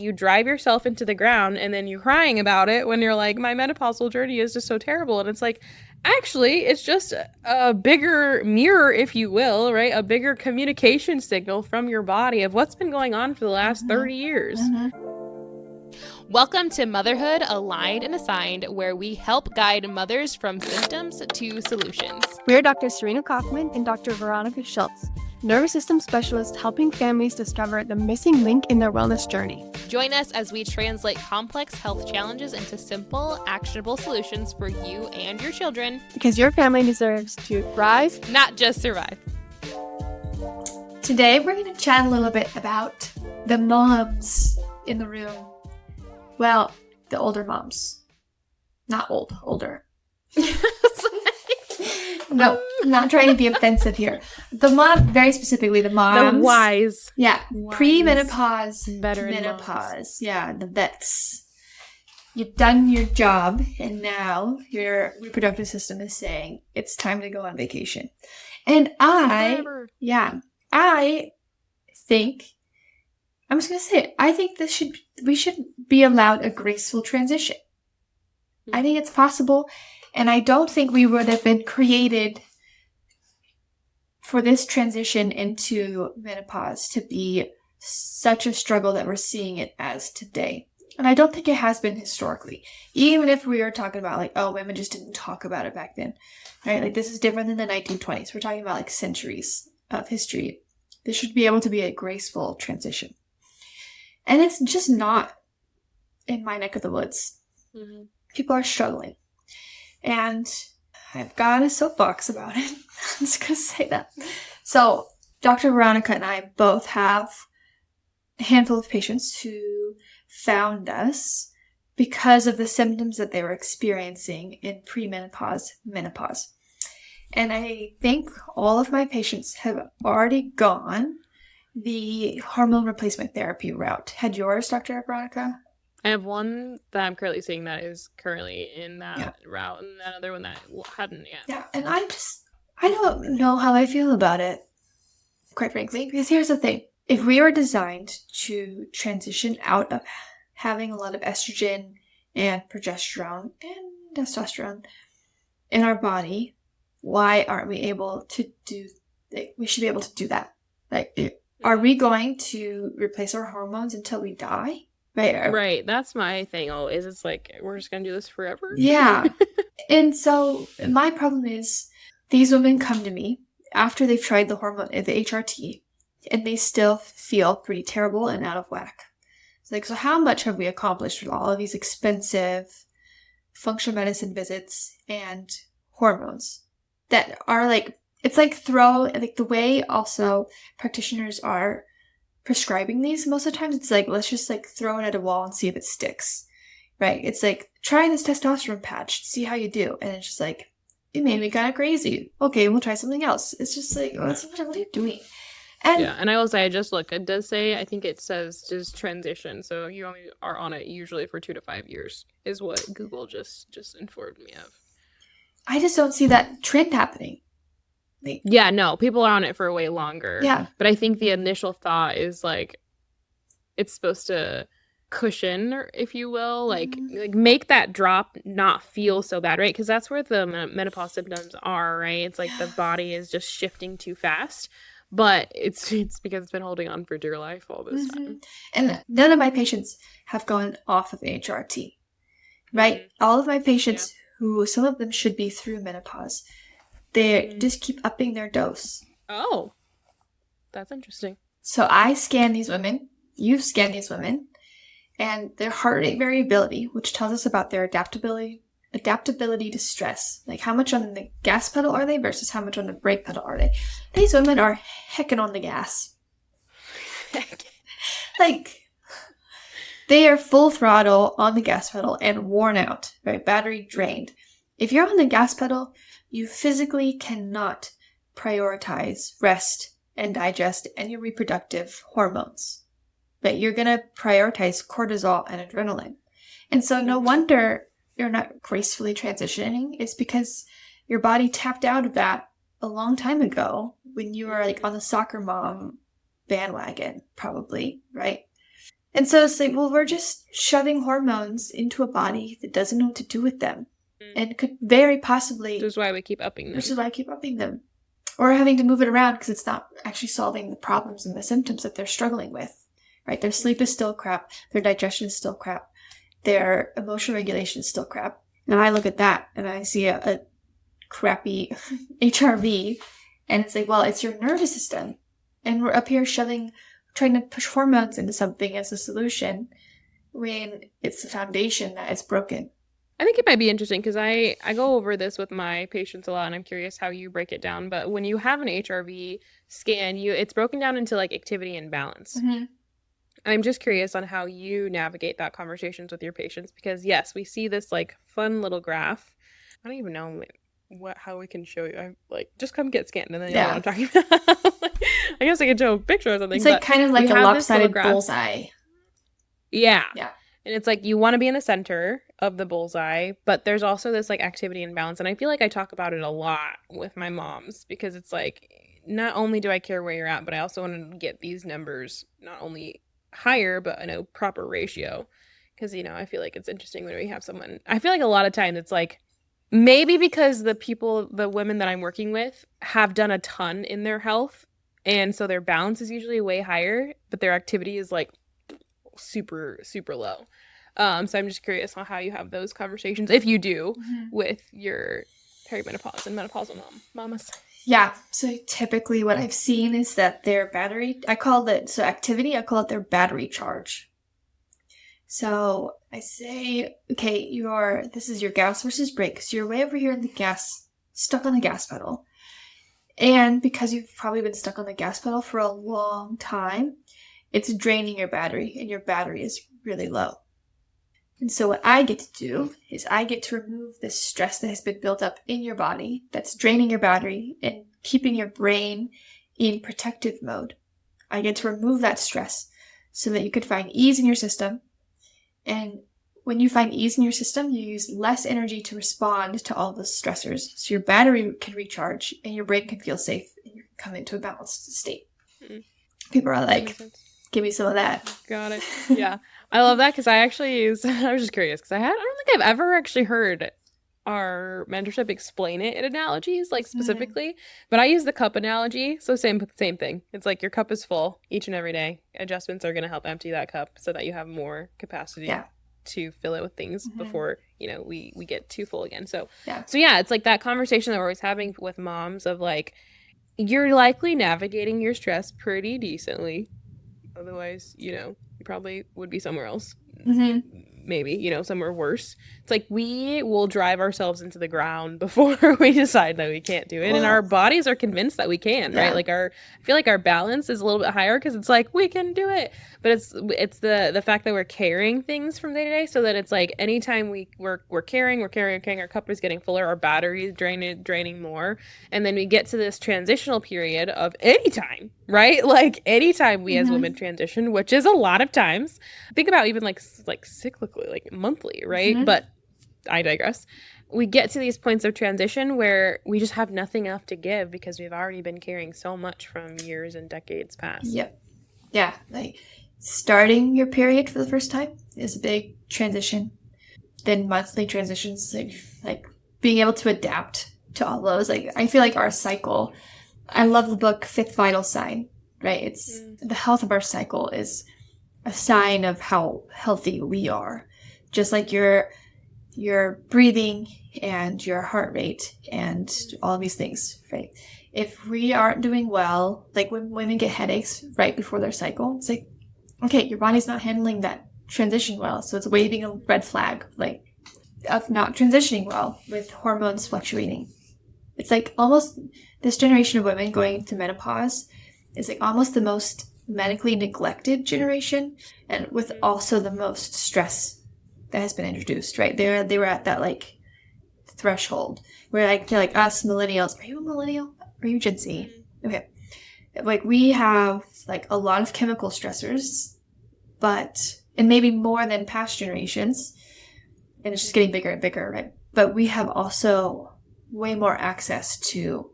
You drive yourself into the ground and then you're crying about it when you're like, my menopausal journey is just so terrible. And it's like, actually, it's just a bigger mirror, if you will, right? A bigger communication signal from your body of what's been going on for the last 30 years. Welcome to Motherhood, Aligned and Assigned, where we help guide mothers from symptoms to solutions. We're Dr. Serena Kaufman and Dr. Veronica Schultz, nervous system specialists helping families discover the missing link in their wellness journey. Join us as we translate complex health challenges into simple, actionable solutions for you and your children. Because your family deserves to thrive, not just survive. Today, we're going to chat a little bit about the moms in the room. Well, the older moms. Not old, older. No, I'm not trying to be offensive here. The mom, very specifically, the moms. The wise. Yeah, wise. Pre-menopause, Veteran menopause. moms. Yeah, the vets. You've done your job, and now your reproductive system is saying it's time to go on vacation. And I think, I'm just going to say it, I think we should be allowed a graceful transition. I think it's possible, and I don't think we would have been created for this transition into menopause to be such a struggle that we're seeing it as today. And I don't think it has been historically. Even if we were talking about like, oh, women just didn't talk about it back then, right? Like this is different than the 1920s. We're talking about like centuries of history. This should be able to be a graceful transition. And it's just not in my neck of the woods. Mm-hmm. People are struggling. And I've got a soapbox about it. I'm just going to say that. So Dr. Veronica and I both have a handful of patients who found us because of the symptoms that they were experiencing in premenopause, menopause. And I think all of my patients have already gone the hormone replacement therapy route. Had yours, Dr. Veronica? I have one that I'm currently seeing that is currently in that route, and another one that hadn't yet. Yeah, and I don't know how I feel about it, quite frankly, because here's the thing. If we were designed to transition out of having a lot of estrogen and progesterone and testosterone in our body, why aren't we able to do, like, we should be able to do that. Like, are we going to replace our hormones until we die? Right. That's my thing always. It's like, we're just going to do this forever? Yeah. And so my problem is these women come to me after they've tried the hormone, the HRT, and they still feel pretty terrible and out of whack. It's like, so how much have we accomplished with all of these expensive functional medicine visits and hormones that are like, it's like the way also practitioners are prescribing these, most of the times it's like, let's just like throw it at a wall and see if it sticks, right? It's like, try this testosterone patch, see how you do. And it's just like, it made me kind of crazy. Okay, we'll try something else. It's just like, what are you doing? And yeah, and I will say, I just looked, it does say, I think it says just transition. So you only are on it usually for 2 to 5 years is what Google just informed me of. I just don't see that trend happening. Yeah, no, people are on it for way longer. Yeah. But I think the initial thought is like, it's supposed to cushion, if you will, like make that drop not feel so bad, right? Because that's where the menopause symptoms are, right? It's like the body is just shifting too fast. But it's because it's been holding on for dear life all this time. And none of my patients have gone off of HRT, right? Mm-hmm. All of my patients who, some of them should be through menopause, they just keep upping their dose. Oh, that's interesting. So I scan these women, you scan these women, and their heart rate variability, which tells us about their adaptability to stress. Like how much on the gas pedal are they versus how much on the brake pedal are they? These women are heckin' on the gas. Like, they are full throttle on the gas pedal and worn out, right? Battery drained. If you're on the gas pedal, you physically cannot prioritize rest and digest and your reproductive hormones. But you're going to prioritize cortisol and adrenaline. And so no wonder you're not gracefully transitioning. It's because your body tapped out of that a long time ago when you were like on the soccer mom bandwagon, probably, right? And so it's like, well, we're just shoving hormones into a body that doesn't know what to do with them and could very possibly... Which is why we keep upping them. Which is why I keep upping them. Or having to move it around because it's not actually solving the problems and the symptoms that they're struggling with, right? Their sleep is still crap. Their digestion is still crap. Their emotional regulation is still crap. And I look at that and I see a crappy HRV and it's like, well, it's your nervous system. And we're up here trying to push hormones into something as a solution when it's the foundation that is broken. I think it might be interesting because I go over this with my patients a lot, and I'm curious how you break it down. But when you have an HRV scan, it's broken down into like activity and balance. Mm-hmm. I'm just curious on how you navigate that conversations with your patients because yes, we see this like fun little graph. I don't even know how we can show you. I'm like, just come get scanned, and then you know what I'm talking about. I guess I can show a picture or something. It's like kind of like a lopsided bullseye. Yeah. Yeah. And it's like you want to be in the center of the bullseye, but there's also this like activity and balance. And I feel like I talk about it a lot with my moms because it's like, not only do I care where you're at, but I also want to get these numbers not only higher, but in a proper ratio. Because, you know, I feel like it's interesting when we have someone, I feel like a lot of times it's like, maybe because the women that I'm working with have done a ton in their health. And so their balance is usually way higher, but their activity is like super, super low. So I'm just curious on how you have those conversations, if you do, with your perimenopause and menopausal mamas. Yeah. So typically what I've seen is that their battery, I call it their battery charge. So I say, okay, this is your gas versus brake. So you're way over here in the gas, stuck on the gas pedal. And because you've probably been stuck on the gas pedal for a long time, it's draining your battery, and your battery is really low. And so what I get to do is I get to remove the stress that has been built up in your body that's draining your battery and keeping your brain in protective mode. I get to remove that stress so that you could find ease in your system. And when you find ease in your system, you use less energy to respond to all those stressors. So your battery can recharge and your brain can feel safe and you can come into a balanced state. People are like, give me some of that. Got it. Yeah. I love that because I actually I was just curious because I don't think I've ever actually heard our mentorship explain it in analogies, like specifically, but I use the cup analogy. So same thing. It's like your cup is full each and every day. Adjustments are going to help empty that cup so that you have more capacity to fill it with things before, you know, we get too full again. So yeah, it's like that conversation that we're always having with moms of like, you're likely navigating your stress pretty decently. Otherwise, you know, you probably would be somewhere else. Maybe, you know, somewhere worse. It's like we will drive ourselves into the ground before we decide that we can't do it. And our bodies are convinced that we can, right? Like I feel like our balance is a little bit higher because it's like, we can do it. But it's the fact that we're carrying things from day to day, so that it's like anytime we're carrying, our cup is getting fuller, our battery is draining more. And then we get to this transitional period of anytime, right? Like anytime we as women transition, which is a lot of times. Think about even like cyclically, like monthly, right? But I digress. We get to these points of transition where we just have nothing left to give because we've already been carrying so much from years and decades past. Yep. Yeah. Like starting your period for the first time is a big transition. Then monthly transitions, like being able to adapt to all those. Like I feel like our cycle, I love the book Fifth Vital Sign, right? It's the health of our cycle is a sign of how healthy we are. Just like your breathing and your heart rate and all these things, right? If we aren't doing well, like when women get headaches right before their cycle, it's like, okay, your body's not handling that transition well. So it's waving a red flag, like of not transitioning well with hormones fluctuating. It's like almost this generation of women going into menopause is like almost the most medically neglected generation, and with also the most stress that has been introduced, right? They were at that like threshold where I feel like us millennials, are you a millennial? Are you Gen Z? Okay. Like we have like a lot of chemical stressors, and maybe more than past generations, and it's just getting bigger and bigger, right? But we have also way more access to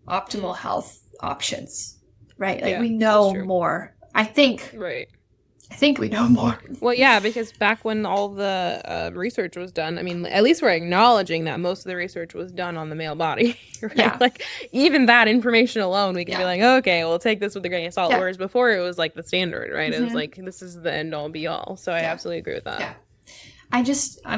optimal health options, right? Like we know more. I think. Right. I think we know more. Well, yeah, because back when all the research was done, I mean, at least we're acknowledging that most of the research was done on the male body, right? Yeah. Like, even that information alone, we can be Yeah. like, okay, we'll take this with a grain of salt. Yeah. Whereas before, it was like the standard, right? It was Mhm. like, this is the end all be all. So I Yeah. absolutely agree with that. Yeah. I'm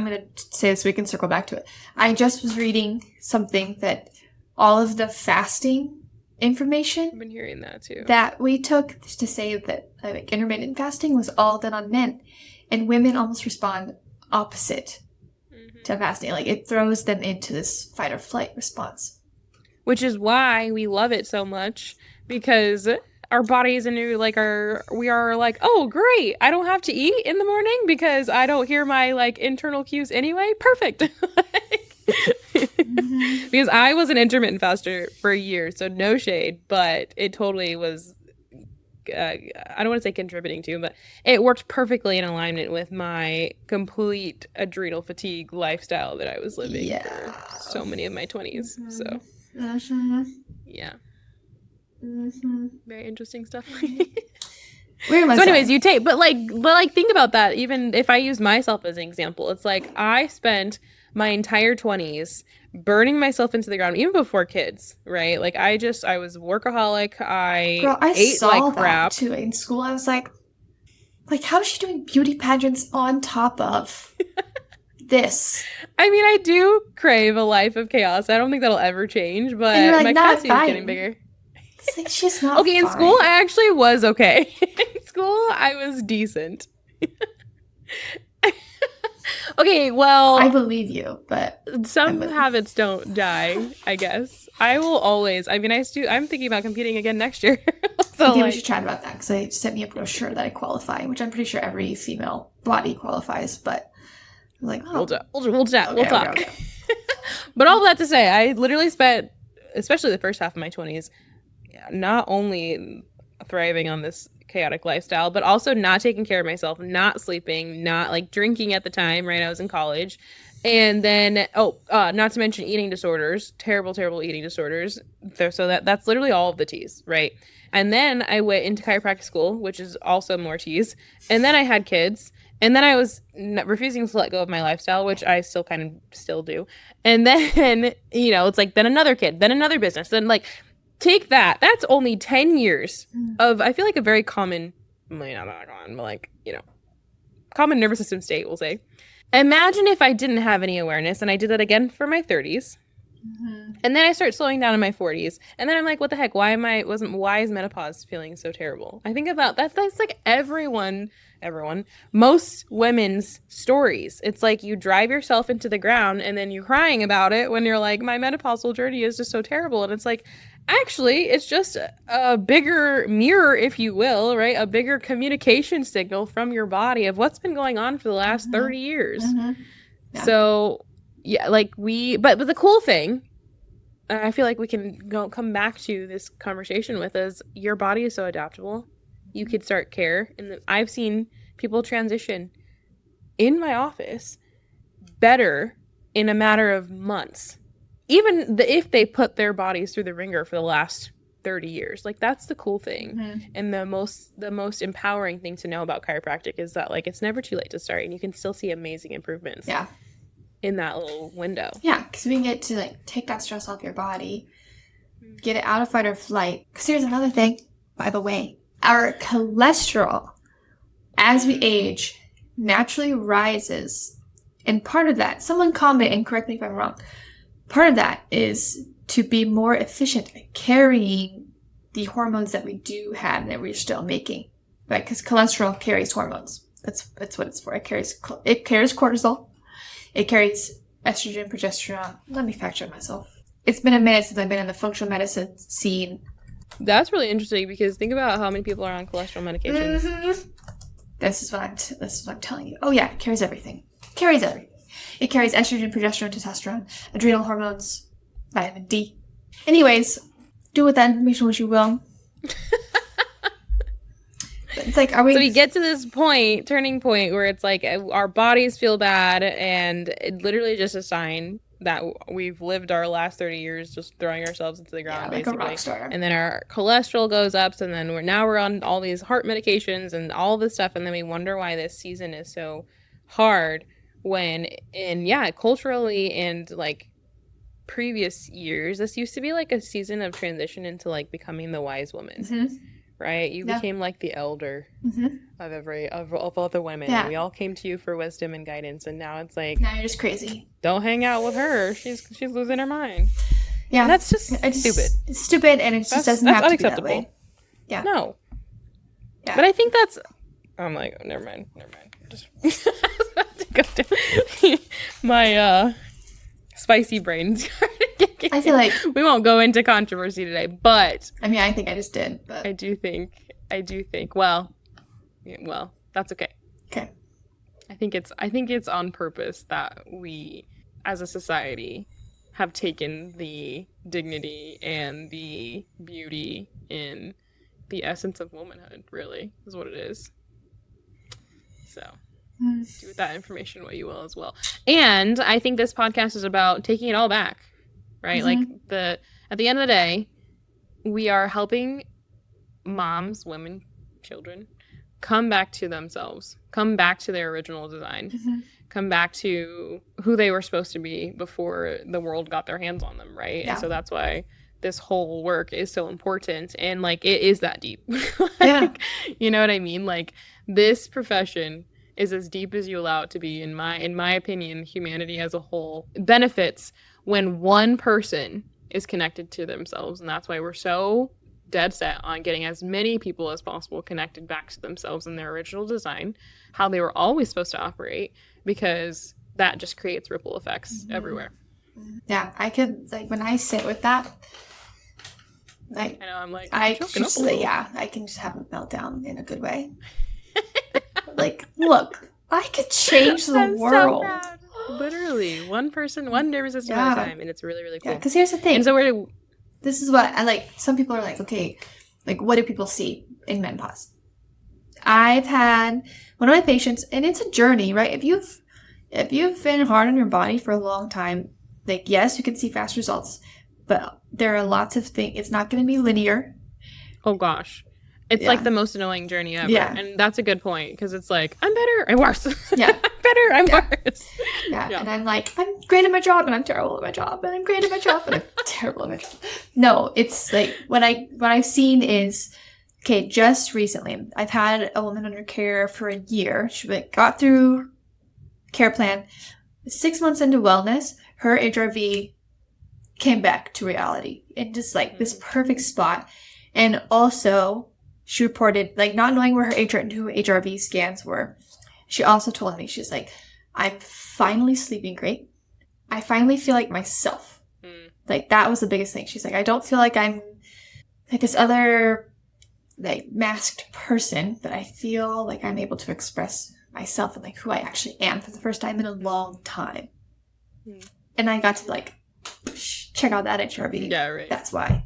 going to say this so we can circle back to it. I just was reading something that all of the fasting information I've been hearing that too. that we took to say that like intermittent fasting was all done on men, and women almost respond opposite to fasting. Like it throws them into this fight or flight response, which is why we love it so much, because our bodies and we are like, oh great, I don't have to eat in the morning because I don't hear my like internal cues anyway. Perfect. Because I was an intermittent faster for a year, so no shade, but it totally was I don't want to say contributing to, but it worked perfectly in alignment with my complete adrenal fatigue lifestyle that I was living for so many of my 20s. So yeah. Very interesting stuff. So anyways, you take, but think about that. Even if I use myself as an example, it's like I spent my entire 20s burning myself into the ground, even before kids, right? Like I was workaholic. I ate saw like crap. that too in school. I was like, how is she doing beauty pageants on top of this? I mean, I do crave a life of chaos. I don't think that'll ever change, but like, my capacity is getting bigger. It's like she's not okay, in fine. school I actually was okay. In school I was decent. Okay, well, I believe you, but some habits don't die, I guess. I will always, I mean, I'm thinking about competing again next year. So okay, we should chat about that, because they sent me a brochure that I qualify, which I'm pretty sure every female body qualifies, but I'm like, oh. We'll chat, we'll talk. Okay. But all that to say, I literally spent, especially the first half of my 20s, not only thriving on this chaotic lifestyle, but also not taking care of myself, not sleeping, not like drinking at the time, right? I was in college. And then, not to mention eating disorders, terrible eating disorders. So that's literally all of the T's, right? And then I went into chiropractic school, which is also more T's. And then I had kids. And then I was refusing to let go of my lifestyle, which I still do. And then, it's like, then another kid, then another business, then like, take that. That's only 10 years of, I feel like, a very common, not common, but like, common nervous system state, we'll say. Imagine if I didn't have any awareness and I did that again for my 30s. Mm-hmm. And then I start slowing down in my 40s. And then I'm like, what the heck? Why is menopause feeling so terrible? I think about that. That's like everyone, most women's stories. It's like you drive yourself into the ground and then you're crying about it when you're like, my menopausal journey is just so terrible. And it's like, actually, it's just a bigger mirror, if you will, right? A bigger communication signal from your body of what's been going on for the last 30 years. Mm-hmm. Yeah. So, yeah, like but the cool thing, I feel like we can come back to this conversation with is your body is so adaptable. You could start care. And I've seen people transition in my office better in a matter of months. Even if they put their bodies through the ringer for the last 30 years. Like, that's the cool thing. Mm-hmm. And the most empowering thing to know about chiropractic is that, like, it's never too late to start. And you can still see amazing improvements. Yeah. In that little window. Yeah, because we get to, like, take that stress off your body, get it out of fight or flight. Because here's another thing, by the way. Our cholesterol, as we age, naturally rises. And part of that, someone comment and correct me if I'm wrong, part of that is to be more efficient at carrying the hormones that we do have and that we're still making, right? Because cholesterol carries hormones. That's what it's for. It carries cortisol. It carries estrogen, progesterone. Let me fact check myself. It's been a minute since I've been in the functional medicine scene. That's really interesting because think about how many people are on cholesterol medications. Mm-hmm. This is what I'm telling you. Oh yeah, it carries everything. It carries estrogen, progesterone, testosterone, adrenal hormones, vitamin D. Anyways, do with that information what you will. It's like, so we get to this turning point where it's like our bodies feel bad and it literally just a sign that we've lived our last 30 years just throwing ourselves into the ground, like basically. a rock star. And then our cholesterol goes up, and then we're on all these heart medications and all this stuff, and then we wonder why this season is so hard when, culturally and like previous years, this used to be like a season of transition into like becoming the wise woman. Right? You became like the elder of all the women. Yeah. We all came to you for wisdom and guidance, and now it's like, now you're just crazy. Don't hang out with her. She's losing her mind. Yeah. And that's just stupid. It's stupid, and it just doesn't have to be that way. Yeah. No. Yeah. But I think that's... I'm like, oh, never mind. Just my spicy brains. I feel like we won't go into controversy today, but I mean, I think I just did, but I do think. Well, that's okay. Okay. I think it's on purpose that we, as a society, have taken the dignity and the beauty in the essence of womanhood. Really, is what it is. So. Do with that information what you will as well. And I think this podcast is about taking it all back, right? Like at the end of the day, we are helping moms, women, children come back to themselves, come back to their original design, come back to who they were supposed to be before the world got their hands on them, right? Yeah. And so that's why this whole work is so important, and like it is that deep. You know what I mean? Like this profession is as deep as you allow it to be. In my opinion, humanity as a whole benefits when one person is connected to themselves. And that's why we're so dead set on getting as many people as possible connected back to themselves and their original design, how they were always supposed to operate, because that just creates ripple effects everywhere. Yeah, I could, like, when I sit with that, like, I know, I'm like, I can just have a meltdown in a good way. Like, look, I could change the world. So literally, one person, one nervous system at a time, and it's really, really cool. Yeah, because here's the thing. And so this is what I like. Some people are like, okay, like, what do people see in menopause? I've had one of my patients, and it's a journey, right? If you've been hard on your body for a long time, like, yes, you can see fast results, but there are lots of things. It's not going to be linear. Oh gosh. It's like the most annoying journey ever. Yeah. And that's a good point, because it's like, I'm better, I'm worse. Yeah. I'm better, I'm worse. Yeah. And I'm like, I'm great at my job, and I'm terrible at my job, and I'm great at my job, and I'm terrible at my job. No, it's like, what I've seen is, okay, just recently, I've had a woman under care for a year. She got through care plan. 6 months into wellness, her HRV came back to reality in just like this perfect spot. And also, she reported, like, not knowing where her HRV scans were. She also told me, she's like, I'm finally sleeping great. I finally feel like myself. Like, that was the biggest thing. She's like, I don't feel like I'm like this other, like, masked person, but I feel like I'm able to express myself and, like, who I actually am for the first time in a long time. And I got to, like, check out that HRV. Yeah, right. That's why.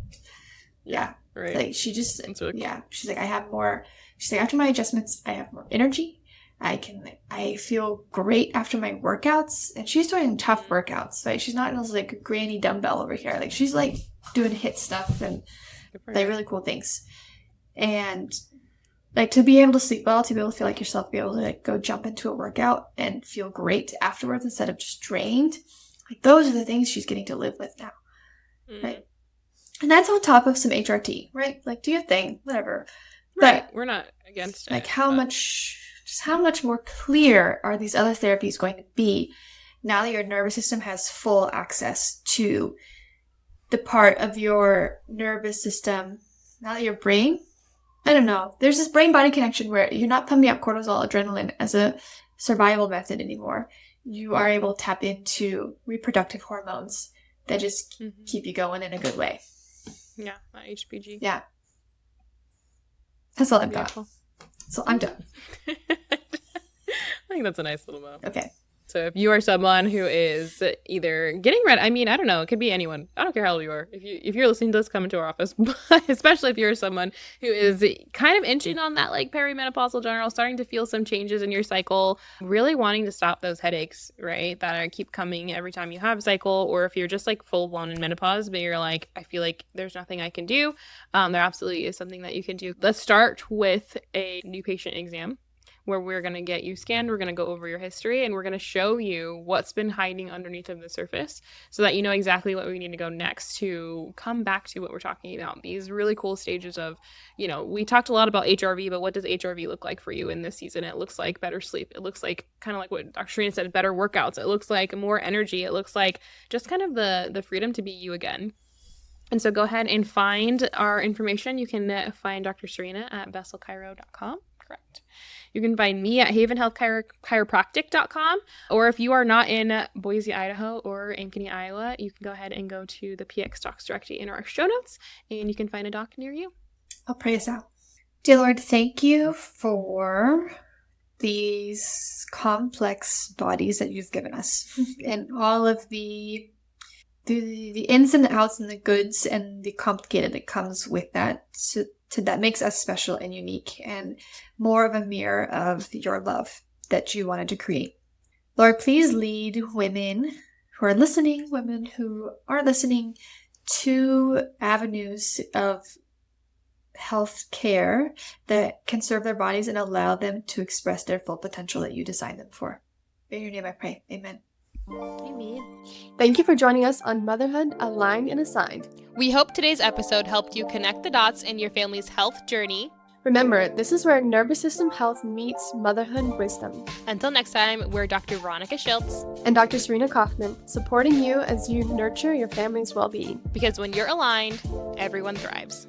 Yeah. Right. Like, she just, really cool. She's like, she's like, after my adjustments, I have more energy. I feel great after my workouts. And she's doing tough workouts, right? She's not just like a granny dumbbell over here. Like, she's like doing HIIT stuff and like really cool things. And like, to be able to sleep well, to be able to feel like yourself, be able to like go jump into a workout and feel great afterwards instead of just drained. Like, those are the things she's getting to live with now. Right. And that's on top of some HRT, right? Like, do your thing, whatever. Right. But we're not against like, it. how much more clear are these other therapies going to be now that your nervous system has full access to the part of your nervous system, now that your brain, I don't know, there's this brain-body connection where you're not pumping up cortisol, adrenaline as a survival method anymore. You are able to tap into reproductive hormones that just keep you going in a good way. Yeah, not HPG. Yeah. That's all I've got. So I'm done. I think that's a nice little bow. Okay. So if you are someone who is either getting ready, I mean, I don't know, it could be anyone. I don't care how old you are. If you're listening to this, come into our office. But especially if you're someone who is kind of inching on that like perimenopausal general, starting to feel some changes in your cycle, really wanting to stop those headaches, right? That keep coming every time you have a cycle, or if you're just like full blown in menopause, but you're like, I feel like there's nothing I can do. There absolutely is something that you can do. Let's start with a new patient exam, where we're going to get you scanned, we're going to go over your history, and we're going to show you what's been hiding underneath of the surface so that you know exactly what we need to go next to come back to what we're talking about. These really cool stages of, we talked a lot about HRV, but what does HRV look like for you in this season? It looks like better sleep. It looks like kind of like what Dr. Serena said, better workouts. It looks like more energy. It looks like just kind of the freedom to be you again. And so go ahead and find our information. You can find Dr. Serena at vesselchiro.com. Correct. You can find me at havenhealthchiropractic.com, or if you are not in Boise, Idaho, or Ankeny, Iowa, you can go ahead and go to the PX Docs directory in our show notes, and you can find a doc near you. I'll pray us out. Dear Lord, thank you for these complex bodies that you've given us, and all of the ins and the outs and the goods and the complicated that comes with that. So that makes us special and unique and more of a mirror of your love that you wanted to create. Lord, please lead women who are listening to avenues of health care that can serve their bodies and allow them to express their full potential that you designed them for. In your name I pray. Amen. Amen. Thank you for joining us on Motherhood, Aligned and Assigned. We hope today's episode helped you connect the dots in your family's health journey. Remember, this is where nervous system health meets motherhood wisdom. Until next time, we're Dr. Veronica Schiltz and Dr. Serena Kaufman, supporting you as you nurture your family's well-being. Because when you're aligned, everyone thrives.